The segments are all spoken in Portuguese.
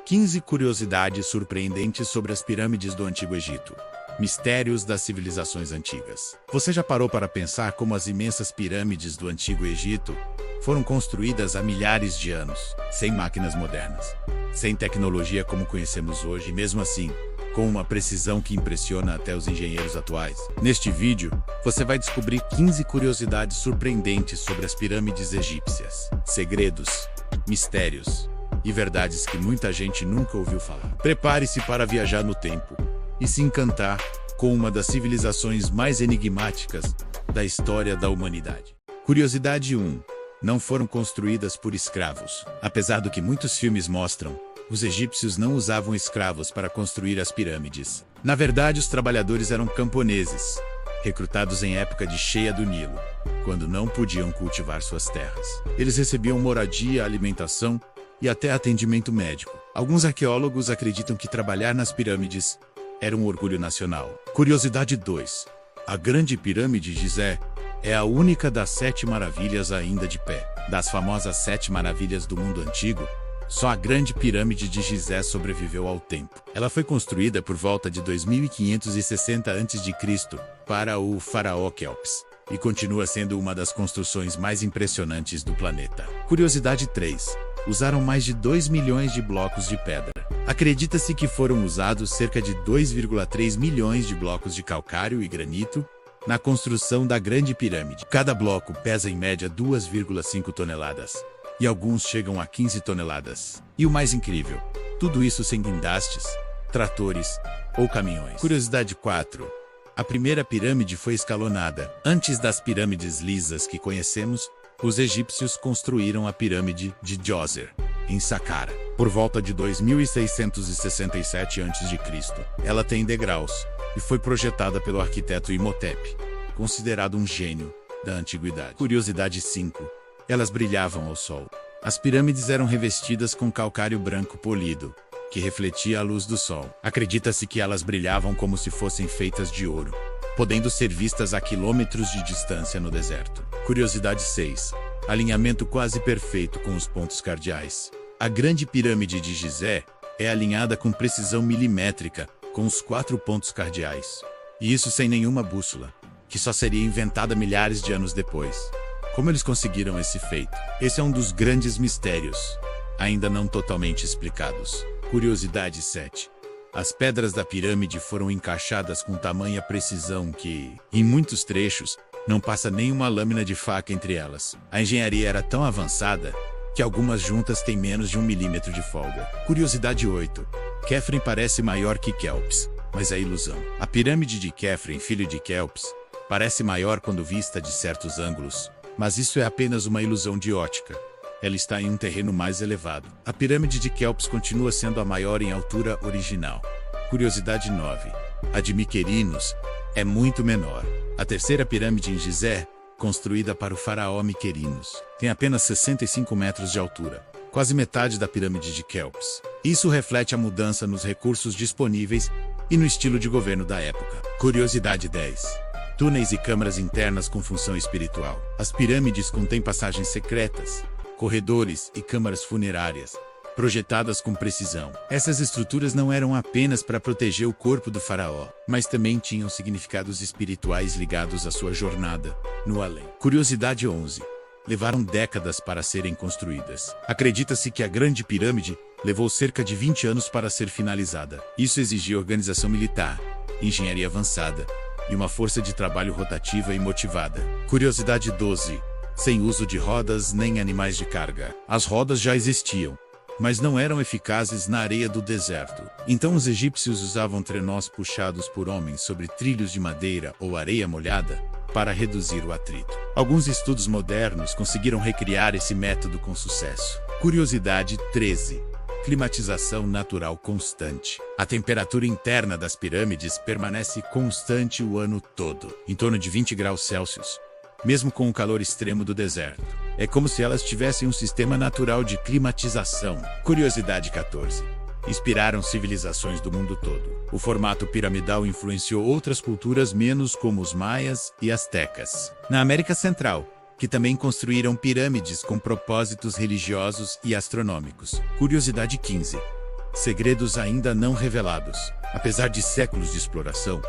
15 curiosidades surpreendentes sobre as pirâmides do Antigo Egito. Mistérios das civilizações antigas. Você já parou para pensar como as imensas pirâmides do Antigo Egito foram construídas há milhares de anos, sem máquinas modernas, sem tecnologia como conhecemos hoje, e mesmo assim, com uma precisão que impressiona até os engenheiros atuais? Neste vídeo, você vai descobrir 15 curiosidades surpreendentes sobre as pirâmides egípcias. Segredos, mistérios e verdades que muita gente nunca ouviu falar. Prepare-se para viajar no tempo e se encantar com uma das civilizações mais enigmáticas da história da humanidade. Curiosidade 1. Não foram construídas por escravos. Apesar do que muitos filmes mostram, os egípcios não usavam escravos para construir as pirâmides. Na verdade, os trabalhadores eram camponeses, recrutados em época de cheia do Nilo, quando não podiam cultivar suas terras. Eles recebiam moradia, alimentação e até atendimento médico. Alguns arqueólogos acreditam que trabalhar nas pirâmides era um orgulho nacional. Curiosidade 2. A Grande Pirâmide de Gizé é a única das 7 maravilhas ainda de pé. Das famosas 7 maravilhas do mundo antigo, só a Grande Pirâmide de Gizé sobreviveu ao tempo. Ela foi construída por volta de 2560 a.C. para o faraó Quéops e continua sendo uma das construções mais impressionantes do planeta. Curiosidade 3. Usaram mais de 2 milhões de blocos de pedra. Acredita-se que foram usados cerca de 2,3 milhões de blocos de calcário e granito na construção da Grande Pirâmide. Cada bloco pesa em média 2,5 toneladas. E alguns chegam a 15 toneladas. E o mais incrível, tudo isso sem guindastes, tratores ou caminhões. Curiosidade 4. A primeira pirâmide foi escalonada. Antes das pirâmides lisas que conhecemos, os egípcios construíram a pirâmide de Djoser, em Saqqara, por volta de 2667 a.C. Ela tem degraus e foi projetada pelo arquiteto Imhotep, considerado um gênio da antiguidade. Curiosidade 5. Elas brilhavam ao sol. As pirâmides eram revestidas com calcário branco polido, que refletia a luz do sol. Acredita-se que elas brilhavam como se fossem feitas de ouro, podendo ser vistas a quilômetros de distância no deserto. Curiosidade 6. Alinhamento quase perfeito com os pontos cardeais. A Grande Pirâmide de Gizé é alinhada com precisão milimétrica com os 4 pontos cardeais. E isso sem nenhuma bússola, que só seria inventada milhares de anos depois. Como eles conseguiram esse feito? Esse é um dos grandes mistérios, ainda não totalmente explicados. Curiosidade 7. As pedras da pirâmide foram encaixadas com tamanha precisão que, em muitos trechos, não passa nenhuma lâmina de faca entre elas. A engenharia era tão avançada que algumas juntas têm menos de 1 milímetro de folga. Curiosidade 8. Khafre parece maior que Quéops, mas é ilusão. A pirâmide de Khafre, filho de Quéops, parece maior quando vista de certos ângulos, mas isso é apenas uma ilusão de ótica. Ela está em um terreno mais elevado. A pirâmide de Quéops continua sendo a maior em altura original. Curiosidade 9. A de Miquerinos é muito menor. A terceira pirâmide em Gizé, construída para o faraó Miquerinos, tem apenas 65 metros de altura, quase metade da pirâmide de Quéops. Isso reflete a mudança nos recursos disponíveis e no estilo de governo da época. Curiosidade 10. Túneis e câmaras internas com função espiritual. As pirâmides contêm passagens secretas, corredores e câmaras funerárias, projetadas com precisão. Essas estruturas não eram apenas para proteger o corpo do faraó, mas também tinham significados espirituais ligados à sua jornada no além. Curiosidade 11. Levaram décadas para serem construídas. Acredita-se que a Grande Pirâmide levou cerca de 20 anos para ser finalizada. Isso exigia organização militar, engenharia avançada e uma força de trabalho rotativa e motivada. Curiosidade 12. Sem uso de rodas nem animais de carga. As rodas já existiam, mas não eram eficazes na areia do deserto. Então os egípcios usavam trenós puxados por homens sobre trilhos de madeira ou areia molhada para reduzir o atrito. Alguns estudos modernos conseguiram recriar esse método com sucesso. Curiosidade 13. Climatização natural constante. A temperatura interna das pirâmides permanece constante o ano todo, em torno de 20 graus Celsius, mesmo com o calor extremo do deserto. É como se elas tivessem um sistema natural de climatização. Curiosidade 14. Inspiraram civilizações do mundo todo. O formato piramidal influenciou outras culturas menos, como os maias e astecas. Na América Central, que também construíram pirâmides com propósitos religiosos e astronômicos. Curiosidade 15. Segredos ainda não revelados. Apesar de séculos de exploração,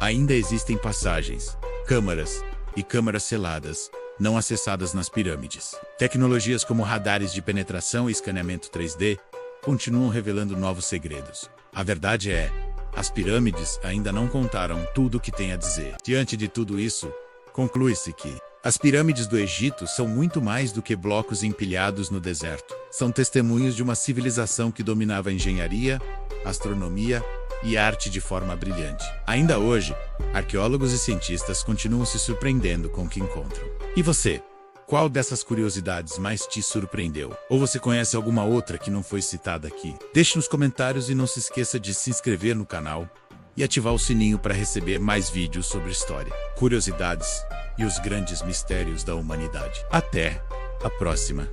ainda existem passagens, câmaras e câmaras seladas não acessadas nas pirâmides. Tecnologias como radares de penetração e escaneamento 3D continuam revelando novos segredos. A verdade é, as pirâmides ainda não contaram tudo o que tem a dizer. Diante de tudo isso, conclui-se que as pirâmides do Egito são muito mais do que blocos empilhados no deserto. São testemunhos de uma civilização que dominava a engenharia, astronomia e arte de forma brilhante. Ainda hoje, arqueólogos e cientistas continuam se surpreendendo com o que encontram. E você? Qual dessas curiosidades mais te surpreendeu? Ou você conhece alguma outra que não foi citada aqui? Deixe nos comentários e não se esqueça de se inscrever no canal e ativar o sininho para receber mais vídeos sobre história, curiosidades e os grandes mistérios da humanidade. Até a próxima!